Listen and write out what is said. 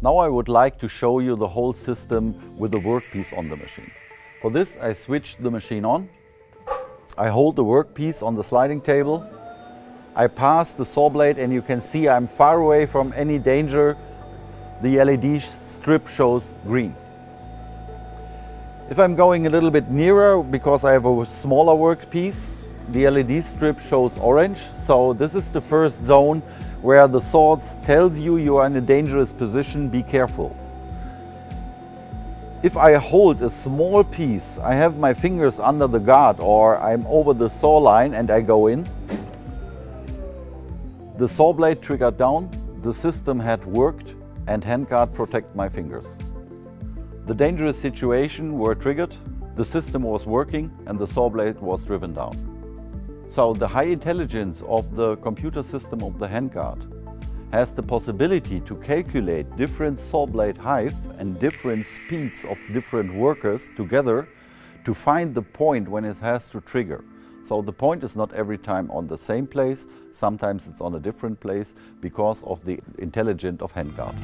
Now I would like to show you the whole system with the workpiece on the machine. For this I switch the machine on. I hold the workpiece on the sliding table. I pass the saw blade and you can see I'm far away from any danger. The LED strip shows green. If I'm going a little bit nearer, because I have a smaller workpiece, the LED strip shows orange. So this is the first zone where the saw tells you you are in a dangerous position, be careful. If I hold a small piece, I have my fingers under the guard or I'm over the saw line and I go in, the saw blade triggered down, the system had worked and handguard protect my fingers. The dangerous situation were triggered, the system was working and the saw blade was driven down. So the high intelligence of the computer system of the handguard has the possibility to calculate different saw blade height and different speeds of different workers together to find the point when it has to trigger. So the point is not every time on the same place, sometimes it's on a different place because of the intelligence of handguard.